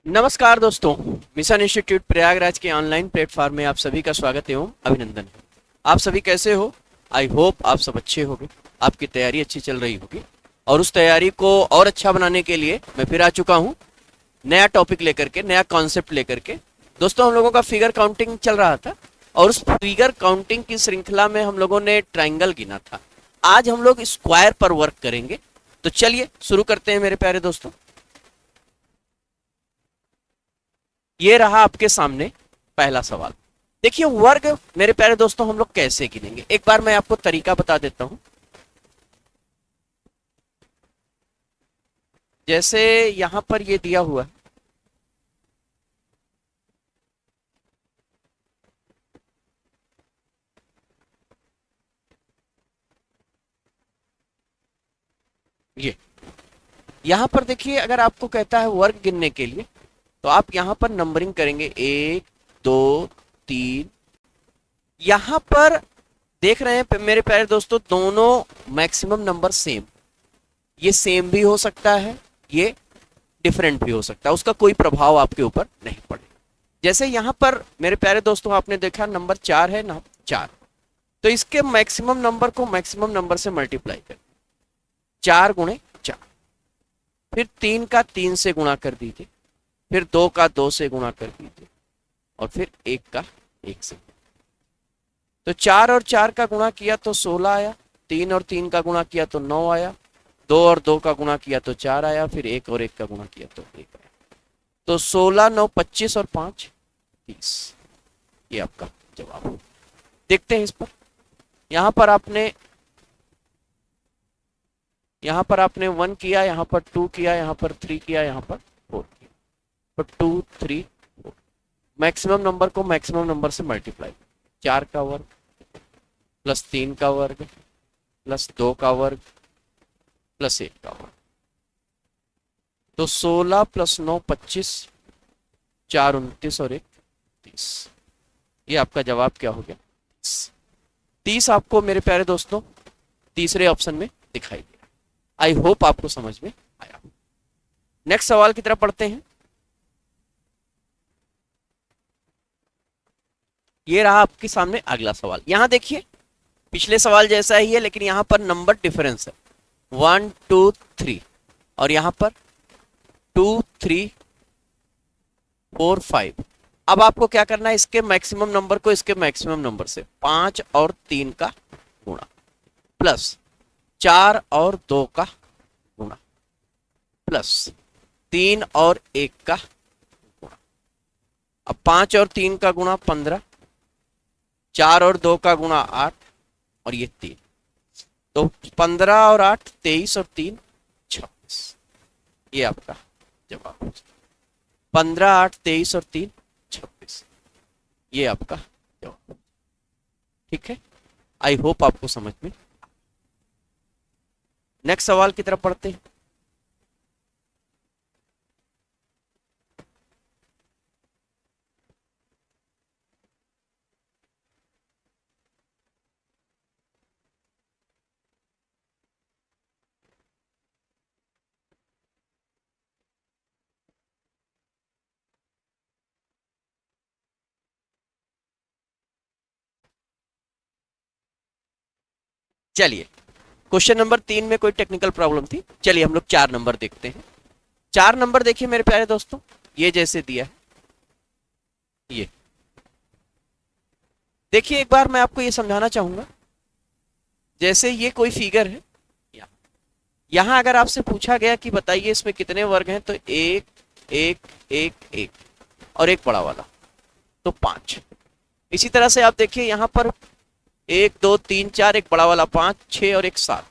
नमस्कार दोस्तों। Mission institute Prayagraj के ऑनलाइन प्लेटफॉर्म में आप सभी का स्वागत एवं अभिनंदन है। आप सभी कैसे हो? आई होप आप सब अच्छे होंगे, आपकी तैयारी अच्छी चल रही होगी। और उस तैयारी को और अच्छा बनाने के लिए मैं फिर आ चुका हूँ नया टॉपिक लेकर के, नया कॉन्सेप्ट लेकर के। दोस्तों, हम लोगों का फिगर काउंटिंग चल रहा था और उस फिगर काउंटिंग की श्रृंखला में हम लोगों ने ट्राइंगल गिना था। आज हम लोग स्क्वायर पर वर्क करेंगे। तो चलिए शुरू करते हैं मेरे प्यारे दोस्तों। ये रहा आपके सामने पहला सवाल। देखिए, वर्ग मेरे प्यारे दोस्तों हम लोग कैसे गिनेंगे, एक बार मैं आपको तरीका बता देता हूं। जैसे यहां पर ये दिया हुआ है, ये यहां पर देखिए, अगर आपको कहता है वर्ग गिनने के लिए तो आप यहां पर नंबरिंग करेंगे, एक, दो, तीन। यहां पर देख रहे हैं मेरे प्यारे दोस्तों, दोनों मैक्सिमम नंबर सेम। ये सेम भी हो सकता है, ये डिफरेंट भी हो सकता है, उसका कोई प्रभाव आपके ऊपर नहीं पड़ेगा। जैसे यहां पर मेरे प्यारे दोस्तों आपने देखा नंबर 4 है ना, 4। तो इसके मैक्सिमम नंबर को मैक्सिमम नंबर से मल्टीप्लाई कर, 4 गुणे 4। फिर 3 का 3 से गुणा कर दीजिए, फिर 2 का 2 से गुणा कर दीजिए, और फिर 1 का 1 से। तो 4 और 4 का गुणा किया तो 16 आया, 3 और 3 का गुणा किया तो 9 आया, 2 और 2 का गुणा किया तो 4 आया, फिर 1 और 1 का गुणा किया तो 1 आया। तो 16, 9, 25 और 5, 30। ये आपका जवाब है। देखते हैं इस पर। यहां पर आपने 1 किया, यहां पर 2 किया, यहां पर 3 किया, यहां पर 4 किया। तो 2, 3, 4। मैक्सिमम नंबर को मैक्सिमम नंबर से मल्टीप्लाई, 4 का वर्ग प्लस 3 का वर्ग प्लस 2 का वर्ग प्लस 1 का वर्ग। तो 16 प्लस 9 25, 4 29 और 1 30। ये आपका जवाब क्या हो गया? 30 आपको मेरे प्यारे दोस्तों तीसरे ऑप्शन में दिखाई दिया। आई होप आपको समझ में आया। नेक्स्ट सवाल की तरफ पढ़ते हैं। ये रहा आपके सामने अगला सवाल। यहां देखिए, पिछले सवाल जैसा ही है, लेकिन यहां पर नंबर डिफरेंस है, 1 2 3। और यहां पर 2 3 4 5। अब आपको क्या करना है, इसके मैक्सिमम नंबर को इसके मैक्सिमम नंबर से 5 और 3 का गुणा प्लस 4 और 2 का गुणा प्लस 3 और 1 का गुणा। अब 5 और 3 का गुणा 15, 4 और 2 का गुणा 8, और ये 3। तो 15 और 8 23 और 3 26। ये आपका जवाब हो। 15, 8, 23 और 3 26। ये आपका जवाब। ठीक है, आई होप आपको समझ में। नेक्स्ट सवाल की तरफ पढ़ते हैं। चलिए, क्वेश्चन नंबर 3 में कोई टेक्निकल प्रॉब्लम थी। चलिए हम लोग 4 नंबर देखते हैं। 4 नंबर देखिए मेरे प्यारे दोस्तों, ये जैसे दिया है, ये देखिए, एक बार मैं आपको ये समझाना चाहूंगा। जैसे ये कोई फिगर है, यहां अगर आपसे पूछा गया कि बताइए इसमें कितने वर्ग हैं, तो एक, एक, एक, एक, और एक बड़ा वाला, तो 5। इसी तरह से आप देखिए यहां पर 1 2 3 4, एक बड़ा वाला 5, 6 और एक 7।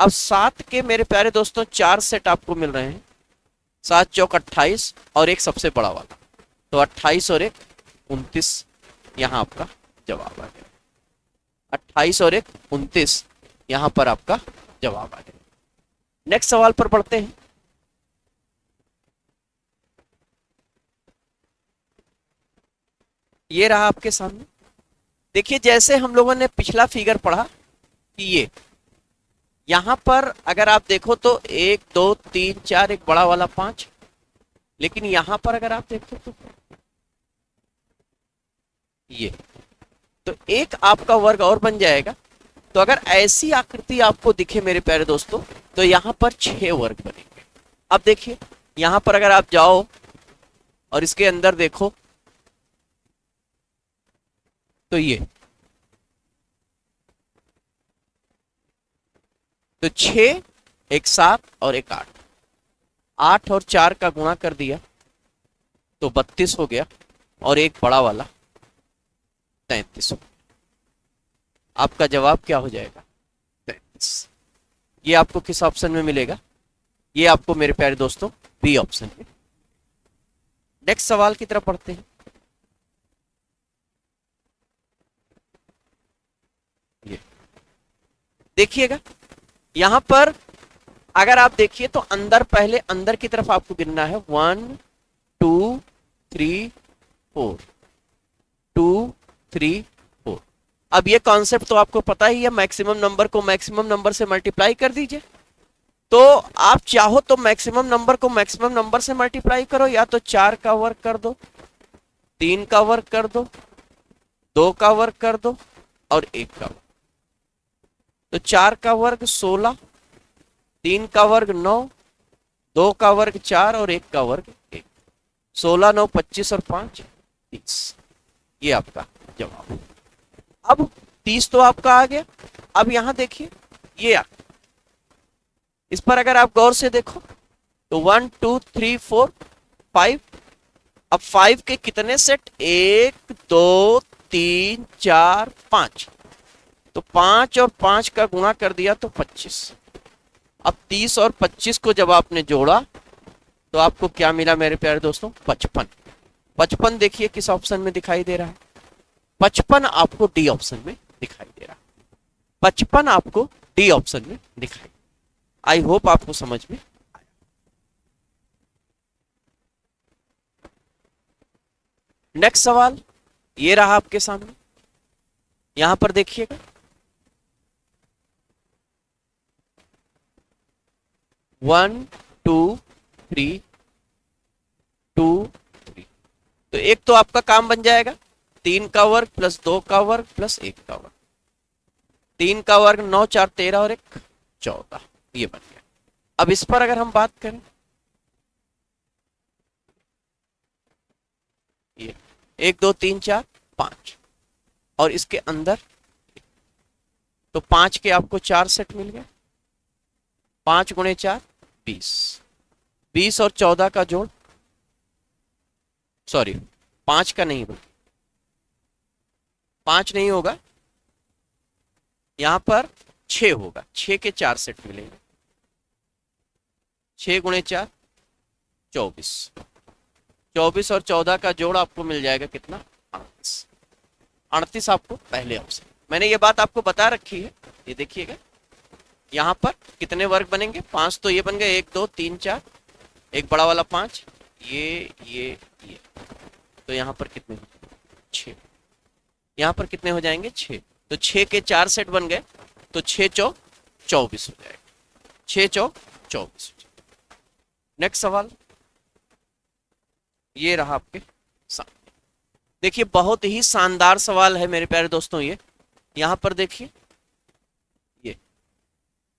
अब 7 के मेरे प्यारे दोस्तों 4 सेट आपको मिल रहे हैं, 7 चौक 28 और एक सबसे बड़ा वाला, तो 28 और एक 29। यहां आपका जवाब आ गया। 28 और एक 29, यहां पर आपका जवाब आ गया। नेक्स्ट सवाल पर पढ़ते हैं। ये रहा आपके सामने। देखिए, जैसे हम लोगों ने पिछला फिगर पढ़ा कि ये यहां पर अगर आप देखो तो 1 2 3 4, एक बड़ा वाला 5, लेकिन यहां पर अगर आप देखो तो ये, तो एक आपका वर्ग और बन जाएगा। तो अगर ऐसी आकृति आपको दिखे मेरे प्यारे दोस्तों, तो यहां पर 6 वर्ग बनेंगे। अब देखिए यहां पर अगर आप जाओ और इसके अंदर देखो तो ये, तो 6, एक 7 और एक 8, 8 और 4 का गुणा कर दिया तो 32 हो गया, और एक बड़ा वाला 33 हो गया। आपका जवाब क्या हो जाएगा? 33। ये आपको किस ऑप्शन में मिलेगा? ये आपको मेरे प्यारे दोस्तों बी ऑप्शन में। नेक्स्ट सवाल की तरफ पढ़ते हैं। ये देखिएगा, यहां पर अगर आप देखिए तो अंदर, पहले अंदर की तरफ आपको गिनना है 1 2 3 4, 2 3 4। अब ये कॉन्सेप्ट तो आपको पता ही है, मैक्सिमम नंबर को मैक्सिमम नंबर से मल्टीप्लाई कर दीजिए। तो आप चाहो तो मैक्सिमम नंबर को मैक्सिमम नंबर से मल्टीप्लाई करो, या तो 4 का वर्ग कर दो, 3 का वर्ग कर दो, 2 का वर्ग कर दो और 1 का वर्ग। तो 4 का वर्ग 16, 3 का वर्ग 9, 2 का वर्ग 4 और 1 का वर्ग 1। 16 9 25 और 5 30। ये आपका जवाब है। अब 30 तो आपका आ गया। अब यहां देखिए ये इस पर अगर आप गौर से देखो तो 1 2 3 4 5। अब 5 के कितने सेट? 1 2 3 4 5। तो 5 और 5 का गुणा कर दिया तो 25। अब 30 और 25 को जब आपने जोड़ा तो आपको क्या मिला मेरे प्यारे दोस्तों? 55। 55 देखिए किस ऑप्शन में दिखाई दे रहा है? 55 आपको डी ऑप्शन में दिखाई दे रहा है। 55 आपको डी ऑप्शन में दिखाई। आई होप आपको समझ में आया। नेक्स्ट सवाल ये रहा आपके सामने। यहां पर देखिएगा 1 2 3 2 3। तो एक तो आपका काम बन जाएगा 3 का वर्ग प्लस 2 का वर्ग प्लस 1 का वर्ग। 3 का वर्ग 9 4 13 और 1 14। ये बन गया। अब इस पर अगर हम बात करें, ये 1 2 3 4 5 और इसके अंदर, तो 5 के आपको 4 सेट मिल गए। 5 गुणे 4 20। 20 और 14 का जोड़, सॉरी 5 का नहीं बल्कि 5 नहीं होगा, यहां पर 6 होगा। 6 के 4 सेट मिलेंगे। 6 गुणे 4 24। 24 और 14 का जोड़ आपको मिल जाएगा कितना? 38। 38 आपको पहले ऑप्शन। मैंने ये बात आपको बता रखी है। ये देखिएगा यहां पर कितने वर्ग बनेंगे? 5 तो ये बन गए 1 2 3 4, एक बड़ा वाला 5, ये। तो यहां पर कितने? 6। यहां पर कितने हो जाएंगे? 6। तो 6 के 4 सेट बन गए, तो 6 चौक 24 हो जाएगा। 6 चौक 24। नेक्स्ट सवाल ये रहा आपके सामने। देखिए बहुत ही शानदार सवाल है मेरे प्यारे दोस्तों। ये यहां पर देखिए, ये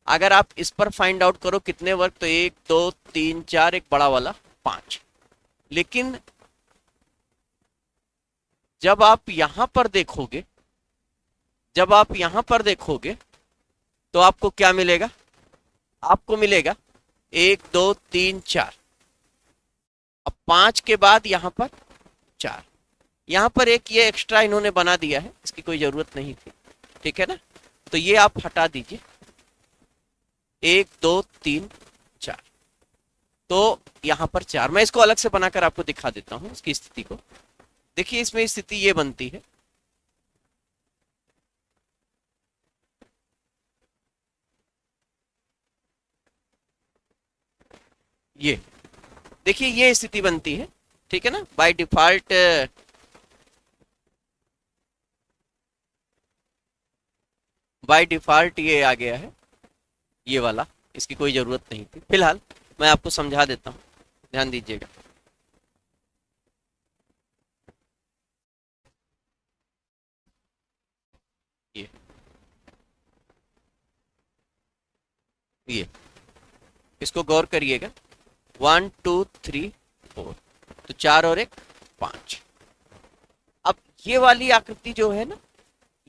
अगर आप इस पर फाइंड आउट करो कितने वर्ग, तो 1 2 3 4, एक बड़ा वाला 5। लेकिन जब आप यहां पर देखोगे, जब आप यहां पर देखोगे तो आपको क्या मिलेगा? आपको मिलेगा 1 2 3 4। अब 5 के बाद यहां पर 4। यहां पर एक ये एक्स्ट्रा इन्होंने बना दिया है, इसकी कोई जरूरत नहीं थी, ठीक है ना? तो ये आप हटा दीजिए। 1 2 3 4। तो यहां पर 4, मैं इसको अलग से बनाकर आपको दिखा देता हूं इसकी स्थिति को। देखिए इसमें स्थिति ये बनती है, ये देखिए ये स्थिति बनती है, ठीक है ना? बाय डिफॉल्ट ये आ गया है, ये वाला। इसकी कोई जरूरत नहीं थी। फिलहाल मैं आपको समझा देता हूं, ध्यान दीजिएगा। ये इसको गौर करिएगा, 1 2 3 4, तो 4 और 1 5। अब ये वाली आकृति जो है ना,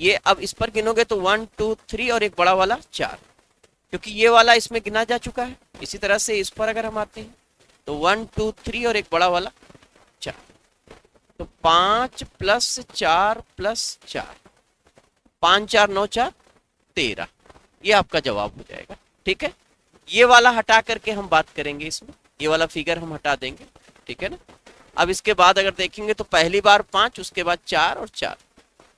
ये अब इस पर गिनोगे तो 1 2 3 और एक बड़ा वाला 4, क्योंकि ये वाला इसमें गिना जा चुका है। इसी तरह से इस पर अगर हम आते हैं तो 1 2 3 और एक बड़ा वाला 4, तो 5 प्लस 4 प्लस 4, 5 4 9 4 13, ये आपका जवाब हो जाएगा। ठीक है, ये वाला हटा करके हम बात करेंगे इसमें, ये वाला फिगर हम हटा देंगे। ठीक है ना। अब इसके बाद अगर देखेंगे तो पहली बार 5, उसके बाद 4 और 4,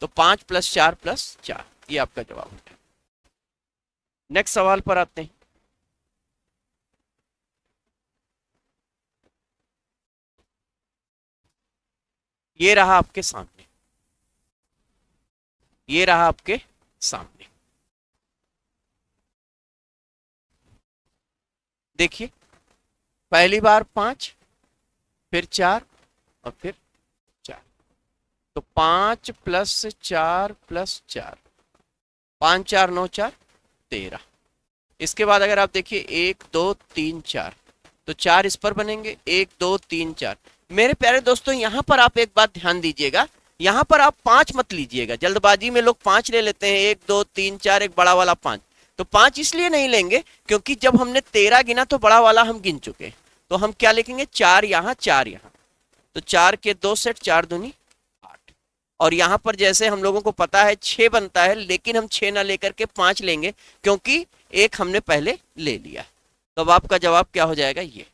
तो 5 प्लस 4 प्लस 4, ये आपका जवाब है। नेक्स्ट सवाल पर आते हैं। ये रहा आपके सामने, ये रहा आपके सामने। देखिए, पहली बार 5, फिर 4 और फिर 4, तो 5 प्लस 4 प्लस 4, 5 4 9 4 13। इसके बाद अगर आप देखिए 1 2 3 4, तो 4 इस पर बनेंगे, 1 2 3 4। मेरे प्यारे दोस्तों, यहां पर आप एक बात ध्यान दीजिएगा, यहां पर आप 5 मत लीजिएगा। जल्दबाजी में लोग 5 ले लेते हैं, 1 2 3 4, एक बड़ा वाला 5। तो 5 इसलिए नहीं लेंगे क्योंकि जब हमने 13 गिना तो बड़ा वाला हम गिन चुके हैं, तो हम क्या लिखेंगे, 4 यहां 4 यहां, तो 4 के 2 सेट, 4 दूनी 8। और यहां पर जैसे हम लोगों को पता है 6 बनता है, लेकिन हम 6 ना लेकर के 5 लेंगे क्योंकि एक हमने पहले ले लिया। तो अब आपका जवाब क्या हो जाएगा, ये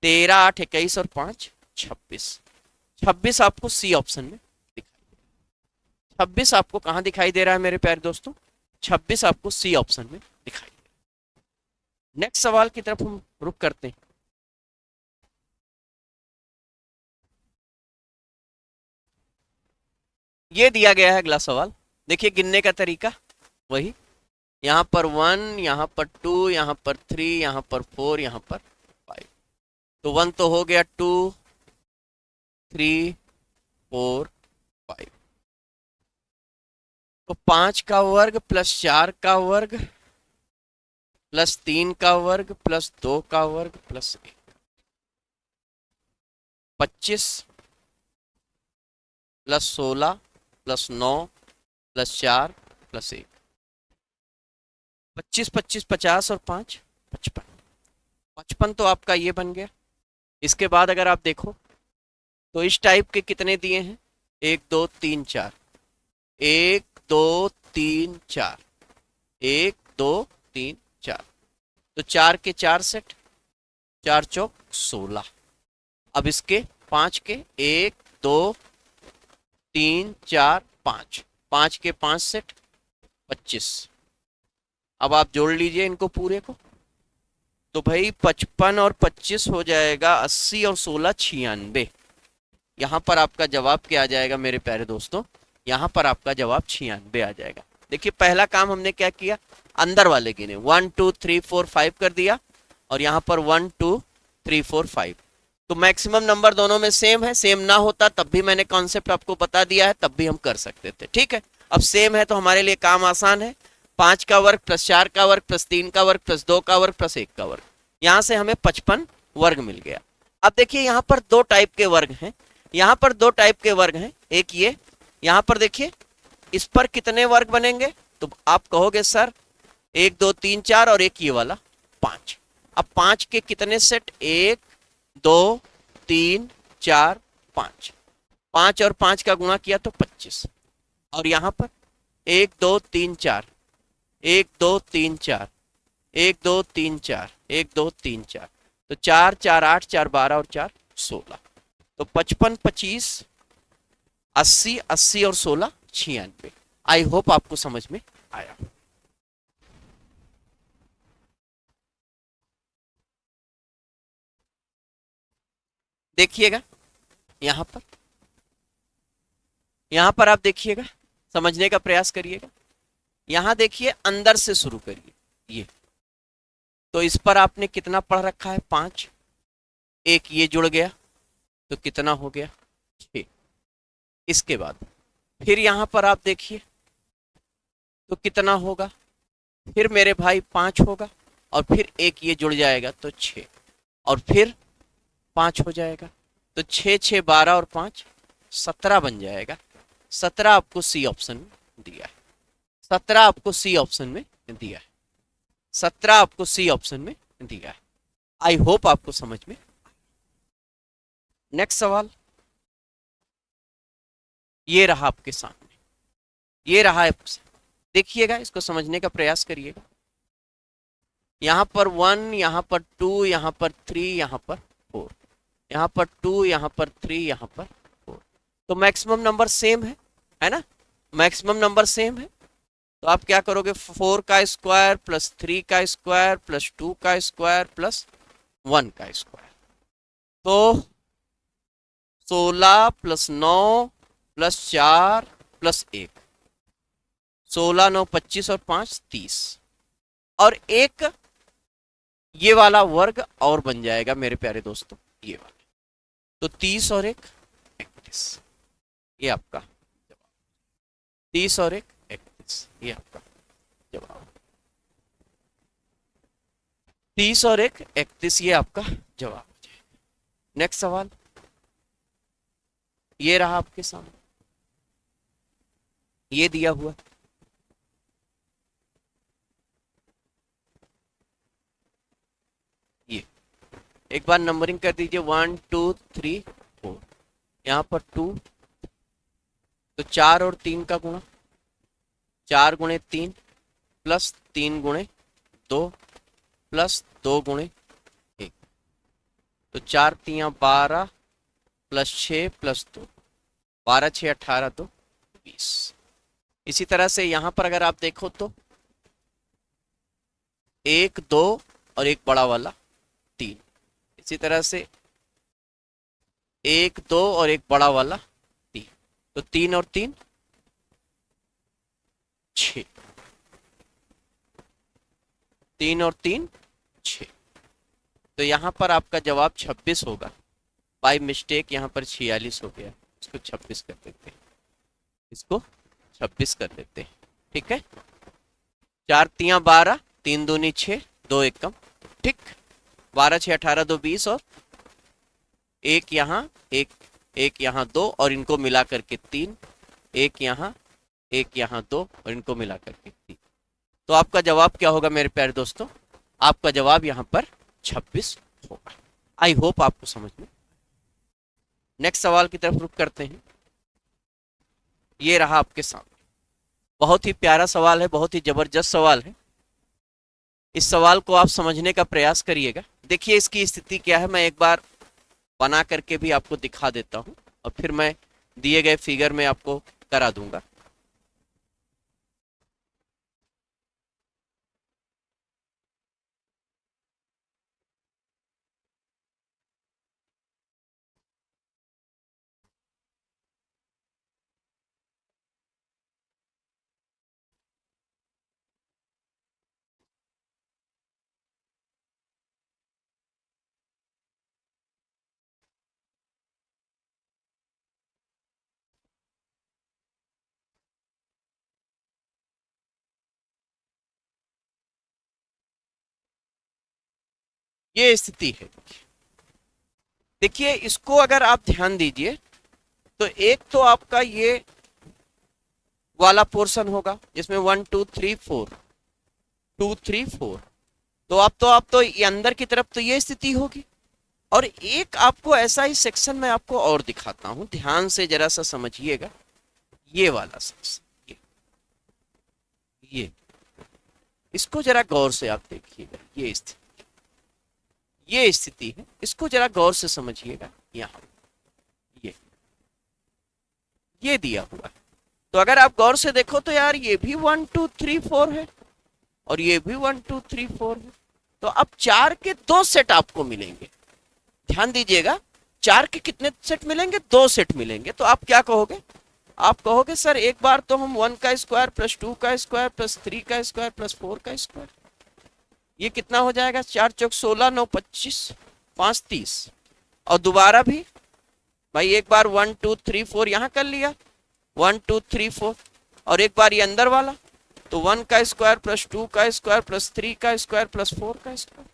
13 8 21 और 5 26। 26 आपको सी ऑप्शन में दिखाई, 26 आपको कहां दिखाई दे रहा है मेरे प्यारे दोस्तों, 26 आपको सी ऑप्शन में दिखाई दे रहा है। नेक्स्ट सवाल की तरफ हम रुक करते हैं। ये दिया गया है अगला सवाल, देखिए गिनने का तरीका वही, यहाँ पर 1, यहाँ पर 2, यहाँ पर 3, यहाँ पर 4, यहाँ पर 5। तो 1 तो हो गया, 2 3 4 5, तो 5 का वर्ग प्लस 4 का वर्ग प्लस 3 का वर्ग प्लस 2 का वर्ग plus 1, 25 plus 16 plus 9 plus 4 plus 1, 25 25 50 और 5 55, 55 तो आपका ये बन गया। इसके बाद अगर आप देखो तो इस टाइप के कितने दिए हैं, 1 2 3 4, 1 2 3 4, 1 2 3 4, तो 4 के 4 सेट, 4 चौक 16। अब इसके 5 के 1 2 3 4 5, 5 के 5 सेट 25। अब आप जोड़ लीजिए इनको पूरे को, तो भाई 55 और 25 हो जाएगा 80 और 16 96। यहां पर आपका जवाब क्या आ जाएगा मेरे प्यारे दोस्तों, यहां पर आपका जवाब 96 आ जाएगा। देखिए पहला काम हमने क्या किया, अंदर वाले गिने, 1 2 3 4 5 कर दिया, और यहां पर 1 2 3 4 5, तो मैक्सिमम नंबर दोनों में सेम है। सेम ना होता तब भी मैंने कॉन्सेप्ट आपको बता दिया है, तब भी हम कर सकते थे। ठीक है, अब सेम है तो हमारे लिए काम आसान है, 5 का वर्ग प्लस 4 का वर्ग प्लस 3 का वर्ग प्लस 2 का वर्ग प्लस 1 का वर्ग, यहां से हमें 55 वर्ग मिल गया। अब देखिए यहां पर दो टाइप के वर्ग हैं, यहां पर दो टाइप के वर्ग हैं, एक ये, यहां पर देखिए इस पर कितने वर्ग बनेंगे, तो आप कहोगे सर 1 2 3 4 और एक ये वाला 5। अब 5 के कितने सेट, 1 2 3 4 5, 5 और 5 का गुणा किया तो 25। और यहां पर 1 2 3 4, 1 2 3 4, 1 2 3 4, 1 2 3 4, तो 4 4 8 4 12 और 4 16, तो 55 25 80 80 और 16 96। आई होप आपको समझ में आया। देखिएगा यहां पर आप देखिएगा, समझने का प्रयास करिएगा। यहां देखिए अंदर से शुरू करिए, ये तो इस पर आपने कितना पढ़ रखा है, 5, एक ये जुड़ गया तो कितना हो गया, 6। इसके बाद फिर यहां पर आप देखिए तो कितना होगा, फिर मेरे भाई 5 होगा, और फिर एक ये जुड़ जाएगा तो 6, और फिर 5 हो जाएगा, तो 6 6 12 और 5 17 बन जाएगा। 17 आपको सी ऑप्शन में दिया है। 17 आपको सी ऑप्शन में दिया है। 17 आपको सी ऑप्शन में दिया है। आई होप आपको समझ में। नेक्स्ट सवाल ये रहा आपके सामने, ये रहा। देखिएगा, इसको समझने का प्रयास करिएगा। यहाँ पर 1, यहाँ पर 2, यहाँ पर 3, यहाँ पर 4, यहाँ पर 2, यहाँ पर 3, यहाँ पर 4। तो मैक्सिमम नंबर सेम है ना? मैक्सिमम नंबर सेम है। तो आप क्या करोगे, 4 का स्क्वायर प्लस 3 का स्क्वायर प्लस 2 का स्क्वायर प्लस 1 का स्क्वायर। तो 16 प्लस 9 प्लस 4 प्लस 1, 16 9 25 और 5 30, और एक ये वाला वर्ग और बन जाएगा मेरे प्यारे दोस्तों, ये वाला। तो 30 और 1 31, ये आपका जवाब। 30 और 1 31, ये आपका जवाब। 30 और 1 31, ये आपका जवाब हो जाएगा। नेक्स्ट सवाल ये रहा आपके सामने, ये दिया हुआ। ये एक बार नंबरिंग कर दीजिए, 1 2 3 4। यहाँ पर 2, तो 4 और 3 का गुणा, 4 गुणे 3 प्लस 3 गुणे 2 प्लस 2 गुणे 1, तो 4 3 12 प्लस 6 प्लस 2, 12 6 18 2 20। इसी तरह से यहाँ पर अगर आप देखो तो 1 2 और एक बड़ा वाला 3, इसी तरह से 1 2 और एक बड़ा वाला 3, तो 3 और 3 6, 3 और 3 6। तो यहाँ पर आपका जवाब 26 होगा। बाय मिस्टेक यहाँ पर 46 हो गया, इसको 26 कर देते हैं, इसको 26 कर देते हैं। ठीक है, 4 3 12, 3 दूनी 6, 2 1 कम, ठीक। 12 6 18 2 20, और एक यहाँ एक यहाँ 2, और इनको मिला करके 3, एक यहाँ 2, और इनको मिला करके 3। तो आपका जवाब क्या होगा मेरे प्यारे दोस्तों? आपका जवाब यहाँ पर 26 होगा। आई होप आपको समझ में। नेक्स्ट सवाल की तरफ रुख करते हैं। ये रहा आपके सामने, बहुत ही प्यारा सवाल है, बहुत ही जबरदस्त सवाल है। इस सवाल को आप समझने का प्रयास करिएगा। देखिए इसकी स्थिति क्या है, मैं एक बार बना करके भी आपको दिखा देता हूं, और फिर मैं दिए गए फिगर में आपको करा दूंगा। ये स्थिति है। देखिए इसको अगर आप ध्यान दीजिए, तो एक तो आपका ये वाला पोर्शन होगा जिसमें 1 2 3 4, 2 3 4, तो आप तो ये अंदर की तरफ तो ये स्थिति होगी। और एक आपको ऐसा ही सेक्शन में आपको और दिखाता हूं, ध्यान से जरा सा समझिएगा। ये वाला सेक्शन, ये इसको जरा गौर से आप देखिएगा। ये स्थिति है, इसको जरा गौर से समझिएगा। यहाँ ये दिया हुआ है, तो अगर आप गौर से देखो तो यार ये भी 1 2 3 4 है, और ये भी 1 2 3 4 है। तो अब 4 के 2 सेट आपको मिलेंगे। ध्यान दीजिएगा, 4 के कितने सेट मिलेंगे? 2 सेट मिलेंगे। तो आप क्या कहोगे? आप कहोगे सर एक बार तो हम 1 का स्क्वायर प्लस 2 का स्क्वायर प्लस 3 का स्क्वायर प्लस 4 का स्क्वायर, ये कितना हो जाएगा? 4 चौक 16, 9 25, 5 30। और दोबारा भी भाई एक बार 1 2 3 4 यहाँ कर लिया, 1 2 3 4, और एक बार ये अंदर वाला, तो 1 का स्क्वायर प्लस 2 का स्क्वायर प्लस 3 का स्क्वायर प्लस 4 का स्क्वायर,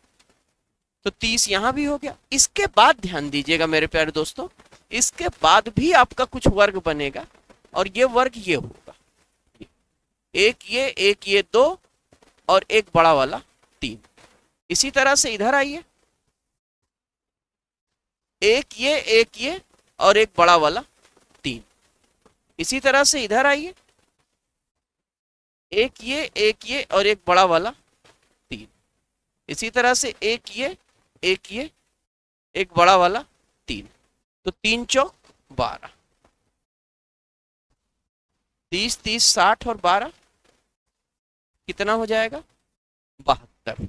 तो 30 यहां भी हो गया। इसके बाद ध्यान दीजिएगा मेरे प्यारे दोस्तों, इसके बाद भी आपका कुछ वर्ग बनेगा और ये वर्ग ये होगा, एक ये दो और एक बड़ा वाला 3। इसी तरह से इधर आइए, एक ये और एक बड़ा वाला 3। इसी तरह से इधर आइए, एक ये और एक बड़ा वाला 3। इसी तरह से एक ये एक बड़ा वाला 3। तो 3 चौक 12, 30 30 60 और 12 कितना हो जाएगा? 72।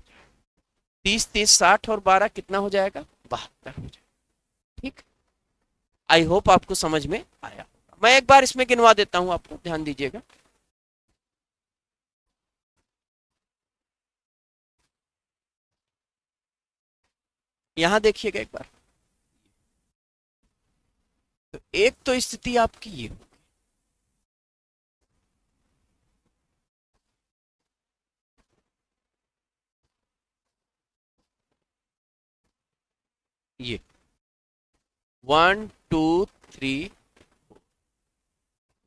30 30 60 और 12 कितना हो जाएगा? 72 हो जाएगा। ठीक, आई होप आपको समझ में आया। मैं एक बार इसमें गिनवा देता हूं आपको, ध्यान दीजिएगा। यहां देखिएगा एक बार, तो एक तो स्थिति आपकी ये, ये 1 2 3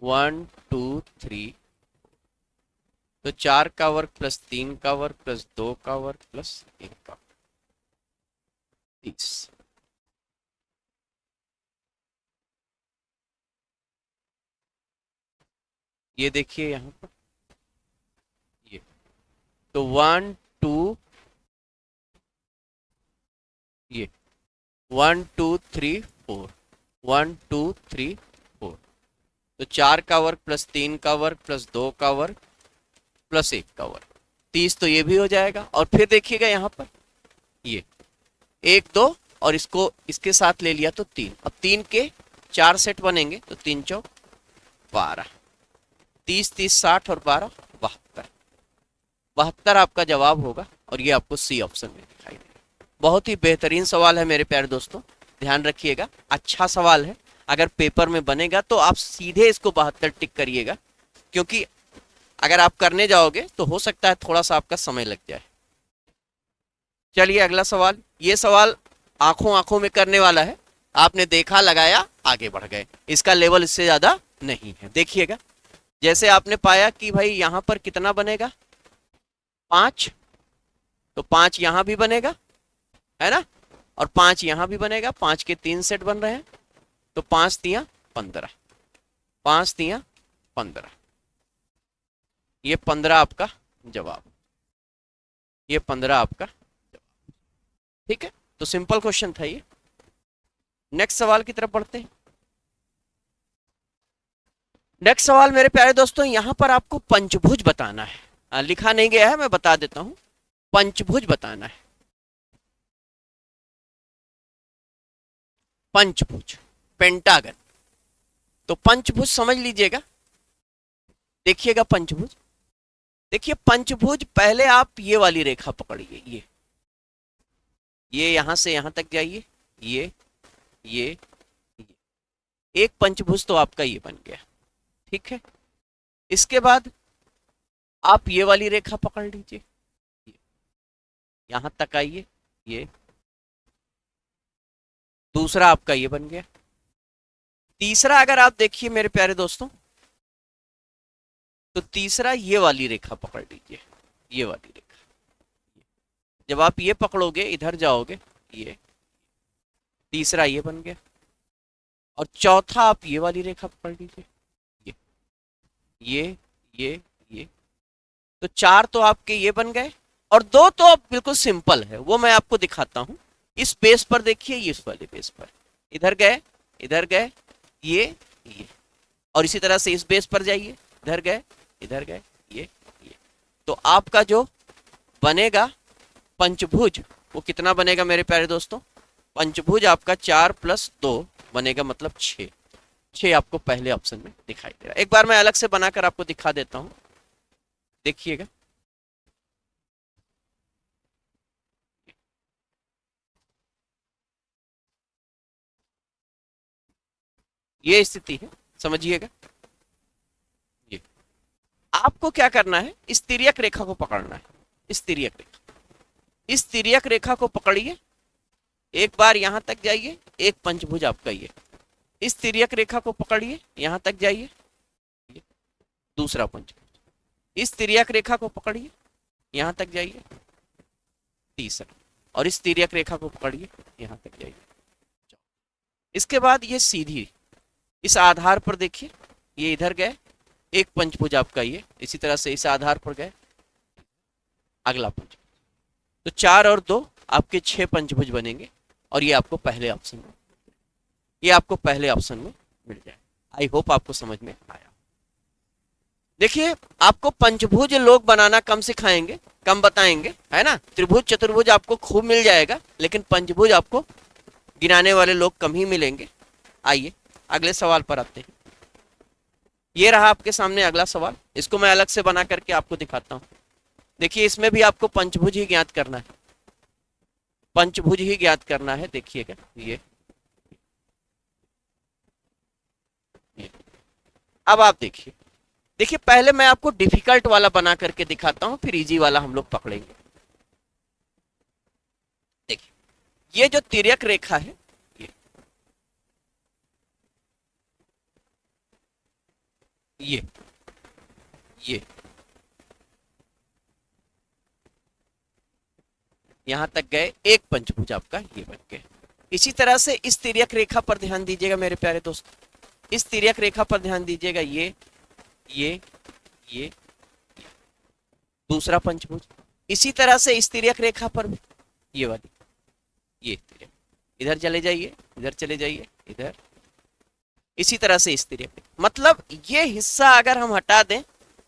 1 2 3, तो 4 का वर्ग प्लस 3 का वर्ग प्लस 2 का वर्ग प्लस 1 का, 30। ये देखिए यहाँ पर, ये तो 1 2, ये 1 2 3 4, 1 2 3 4, तो 4 का वर्ग प्लस 3 का वर्ग प्लस 2 का वर्ग प्लस 1 का वर्ग, 30। तो ये भी हो जाएगा। और फिर देखिएगा यहाँ पर, ये 1 2 और इसको इसके साथ ले लिया तो 3। अब 3 के 4 सेट बनेंगे, तो 3 चौक 12, 30 30 60 और 12 72। 72 आपका जवाब होगा और ये आपको सी ऑप्शन में दिखाई देगा। बहुत ही बेहतरीन सवाल है मेरे प्यारे दोस्तों, ध्यान रखिएगा, अच्छा सवाल है। अगर पेपर में बनेगा तो आप सीधे इसको 72 टिक करिएगा, क्योंकि अगर आप करने जाओगे तो हो सकता है थोड़ा सा आपका समय लग जाए। चलिए अगला सवाल, ये सवाल आंखों आंखों में करने वाला है। आपने देखा, लगाया, आगे बढ़ गए, इसका लेवल इससे ज्यादा नहीं है। देखिएगा, जैसे आपने पाया कि भाई यहां पर कितना बनेगा? 5, तो 5 यहां भी बनेगा, है ना, और 5 यहां भी बनेगा। 5 के 3 सेट बन रहे हैं, तो 5 तिया 15, 5 तिया 15, ये 15 आपका जवाब, ये 15 आपका जवाब। ठीक है, तो सिंपल क्वेश्चन था ये। नेक्स्ट सवाल की तरफ बढ़ते हैं। नेक्स्ट सवाल मेरे प्यारे दोस्तों, यहां पर आपको पंचभुज बताना है। लिखा नहीं गया है, मैं बता देता हूं, पंचभुज बताना है। पंचभुज, पेंटागन। तो पंचभुज समझ लीजिएगा, देखिएगा पंचभुज। देखिए पंचभुज, पहले आप ये वाली रेखा पकड़िए, ये यहां से यहां तक जाइए, ये एक पंचभुज तो आपका ये बन गया। ठीक है, इसके बाद आप ये वाली रेखा पकड़ लीजिए, यहां तक आइए, ये दूसरा आपका ये बन गया। तीसरा अगर आप देखिए मेरे प्यारे दोस्तों, तो तीसरा ये वाली रेखा पकड़ लीजिए, ये वाली रेखा। जब आप ये पकड़ोगे, इधर जाओगे, ये तीसरा ये बन गया। और चौथा आप ये वाली रेखा पकड़ लीजिए, ये ये ये ये, तो 4 तो आपके ये बन गए, और 2 तो अब बिल्कुल सिंपल है, वो मैं आपको दिखाता हूं। इस पेज पर देखिए, ये इस वाले पेज पर, इधर गए, इधर गए, ये, और इसी तरह से इस बेस पर जाइए, इधर गए, इधर गए, ये। तो आपका जो बनेगा पंचभुज, वो कितना बनेगा मेरे प्यारे दोस्तों? पंचभुज आपका 4 + 2 बनेगा, मतलब 6। 6 आपको पहले ऑप्शन में दिखाई दे रहा है। एक बार मैं अलग से बनाकर आपको दिखा देता हूं, देखिएगा। ये स्थिति है, समझिएगा। ये आपको क्या करना है, इस तिर्यक रेखा को पकड़ना है, इस तिर्यक रेखा, इस तिर्यक रेखा को पकड़िए, एक बार यहां तक जाइए, एक पंचभुज आपका ये, इस तिर्यक रेखा को पकड़िए, यहां तक जाइए, दूसरा पंचभुज, इस तिर्यक रेखा को पकड़िए, यहां तक जाइए, तीसरा, और इस तिर्यक रेखा को पकड़िए, यहां तक जाइए। इसके बाद ये सीधी इस आधार पर देखिए, ये इधर गए, एक पंचभुज आपका ये, इसी तरह से इस आधार पर गए, अगला पंचभुज, तो 4 और 2 आपके 6 पंचभुज बनेंगे, और ये आपको पहले ऑप्शन में, ये आपको पहले ऑप्शन में मिल जाए। आई होप आपको समझ में आया। देखिए, आपको पंचभुज लोग बनाना कम सिखाएंगे, कम बताएंगे, है ना। त्रिभुज चतुर्भुज आपको खूब मिल जाएगा, लेकिन पंचभुज आपको गिनाने वाले लोग कम ही मिलेंगे। आइए अगले सवाल पर आते हैं। ये रहा आपके सामने अगला सवाल, इसको मैं अलग से बना करके आपको दिखाता हूं। देखिए, इसमें भी आपको पंचभुज ही ज्ञात करना है, पंचभुज ही ज्ञात करना है। देखिएगा, ये अब आप देखिए, देखिए पहले मैं आपको डिफिकल्ट वाला बना करके दिखाता हूं, फिर इजी वाला हम लोग पकड़ेंगे। देखिए, ये जो तिर्यक रेखा है, ये यहां तक गए, एक पंचभुज आपका ये बन गए। इसी तरह से इस तिर्यक रेखा पर ध्यान दीजिएगा मेरे प्यारे दोस्त, इस तिर्यक रेखा पर ध्यान दीजिएगा, ये दूसरा पंचभुज। इसी तरह से इस तिर्यक रेखा पर भी ये वाली, ये तिर्यक, इधर चले जाइए, इधर चले जाइए, इधर, इसी तरह से इस तिर्यक, मतलब ये हिस्सा अगर हम हटा दें,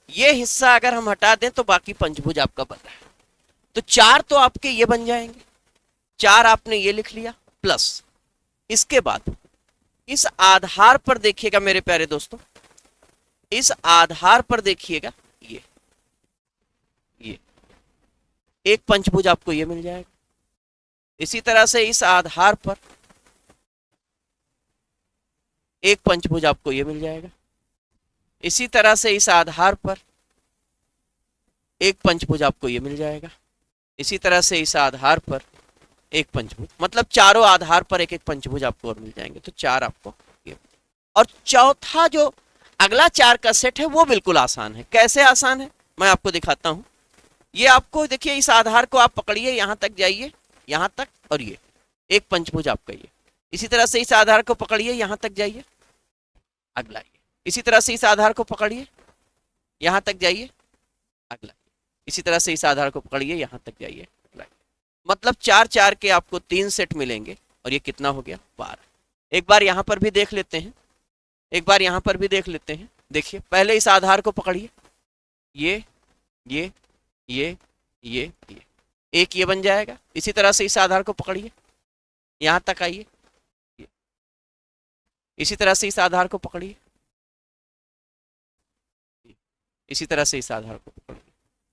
ये हिस्सा अगर हम हटा दें, तो बाकी पंचभुज आपका बन रहा है। तो 4 तो आपके ये बन जाएंगे, 4 आपने ये लिख लिया, प्लस इसके बाद इस आधार पर देखिएगा मेरे प्यारे दोस्तों, इस आधार पर देखिएगा, ये एक पंचभुज आपको ये मिल जाएगा। इसी तरह से इस आधार पर एक पंचभुज आपको ये मिल जाएगा। इसी तरह से इस आधार पर एक पंचभुज आपको ये मिल जाएगा। इसी तरह से इस आधार पर एक पंचभुज, मतलब चारों आधार पर एक एक पंचभुज आपको और मिल जाएंगे। तो 4 आपको ये, और चौथा जो अगला 4 का सेट है वो बिल्कुल आसान है। कैसे आसान है, मैं आपको दिखाता हूं। ये आपको देखिए, इस आधार को आप पकड़िए, यहां तक जाइए, यहां तक, और ये एक पंचभुज आपका ये। इसी तरह से इस आधार को पकड़िए, यहां तक जाइए, अगला ये। इसी तरह से इस आधार को पकड़िए, यहां तक जाइए, अगला। इसी तरह से इस आधार को पकड़िए, यहां तक जाइए, अगला। मतलब 4 4 के आपको 3 सेट मिलेंगे, और ये कितना हो गया, 12। एक बार यहां पर भी देख लेते हैं, एक बार यहां पर भी देख लेते हैं। देखिए, पहले इस आधार को पकड़िए, ये एक ये बन जाएगा। इसी तरह से इस आधार को पकड़िए, यहां तक आइए, इसी तरह से इस आधार को पकड़िए, इसी तरह से इस आधार को पकड़िए।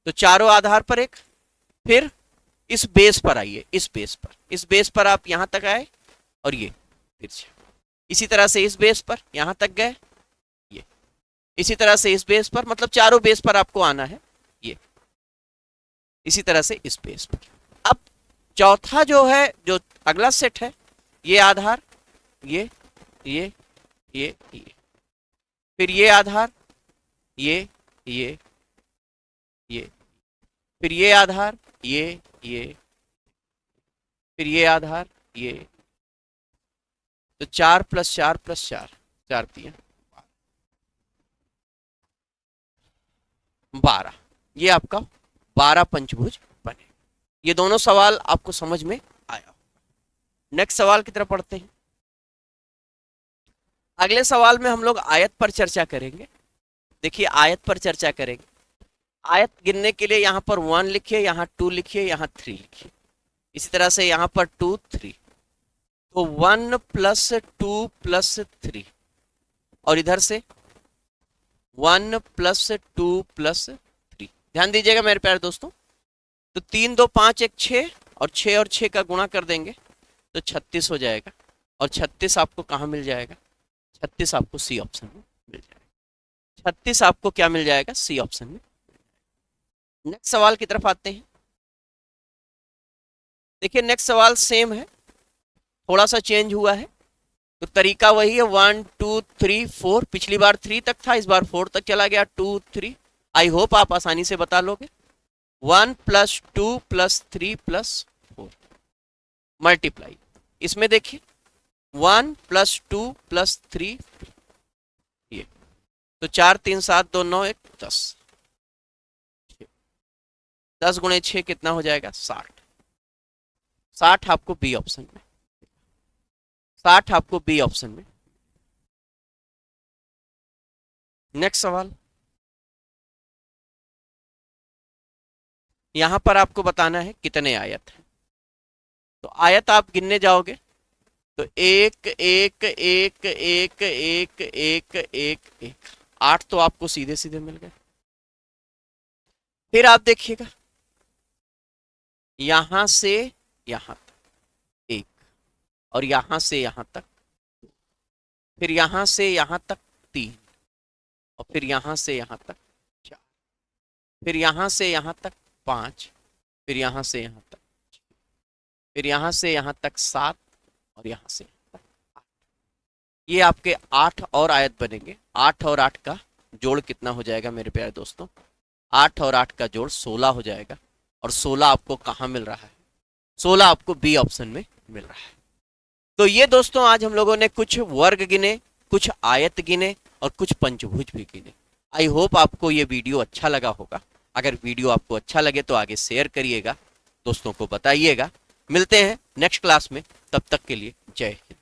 तो चारों आधार पर एक, फिर इस बेस पर आइए, इस बेस पर, इस बेस पर आप यहां तक आए, और ये तिरछा। इसी तरह से इस बेस पर यहां तक गए, ये। इसी तरह से इस बेस पर, मतलब चारों बेस पर आपको आना है, ये। इसी तरह से इस बेस पर। अब चौथा जो है, जो अगला सेट है, ये आधार, ये, फिर ये आधार, ये, फिर ये आधार, ये, फिर ये आधार, ये। तो 4 + 4 + 4, 4 दिया 12। ये आपका 12 पंचभुज बने। ये दोनों सवाल आपको समझ में आया। नेक्स्ट सवाल की तरफ पढ़ते हैं। अगले सवाल में हम लोग आयत पर चर्चा करेंगे। देखिए, आयत पर चर्चा करेंगे। आयत गिनने के लिए यहाँ पर 1 लिखिए, यहाँ 2 लिखिए, यहाँ 3 लिखिए। इसी तरह से यहाँ पर 2 3, तो 1 + 2 + 3, और इधर से 1 + 2 + 3। ध्यान दीजिएगा मेरे प्यारे दोस्तों। तो 3 2 5 1 6, और 6 और 6 का गुणा कर देंगे तो 36 हो जाएगा। और 36 आपको कहाँ मिल जाएगा, 36 आपको सी ऑप्शन में मिल जाएगा। 36 आपको क्या मिल जाएगा, सी ऑप्शन में। नेक्स्ट सवाल की तरफ आते हैं। देखिए नेक्स्ट सवाल सेम है, थोड़ा सा चेंज हुआ है, तो तरीका वही है, 1 2 3 4, पिछली बार 3 तक था, इस बार 4 तक चला गया, 2 3। आई होप आप आसानी से बता लोगे। 1 प्लस 2 प्लस 3 प्लस 4 मल्टीप्लाई, इसमें देखिए 1 प्लस 2 प्लस 3, ये तो 4 3 7 2 9 1 10, 10 गुणे 6 कितना हो जाएगा, 60। 60 आपको बी ऑप्शन में, 60 आपको बी ऑप्शन में। नेक्स्ट सवाल, यहां पर आपको बताना है कितने आयत हैं। तो आयत आप गिनने जाओगे तो एक एक एक एक एक एक एक एक 8 तो आपको सीधे सीधे मिल गए। फिर आप देखिएगा यहां से यहां तक एक, और यहां से यहां तक, फिर यहां से यहां तक 3, और फिर यहां से यहां तक 4, फिर यहां से यहां तक 5, फिर यहां से यहां तक, फिर यहां से यहां तक 7, और यहां से यहां तक 8। ये आपके 8 और आयत बनेंगे। 8 और 8 का जोड़ कितना हो जाएगा मेरे प्यारे दोस्तों, 8 और 8 का जोड़ 16 हो जाएगा। और 16 आपको कहाँ मिल रहा है, 16 आपको बी ऑप्शन में मिल रहा है। तो ये दोस्तों आज हम लोगों ने कुछ वर्ग गिने, कुछ आयत गिने, और कुछ पंचभुज भी गिने। आई होप आपको ये वीडियो अच्छा लगा होगा। अगर वीडियो आपको अच्छा लगे तो आगे शेयर करिएगा, दोस्तों को बताइएगा। मिलते हैं नेक्स्ट क्लास में, तब तक के लिए जय हिंद।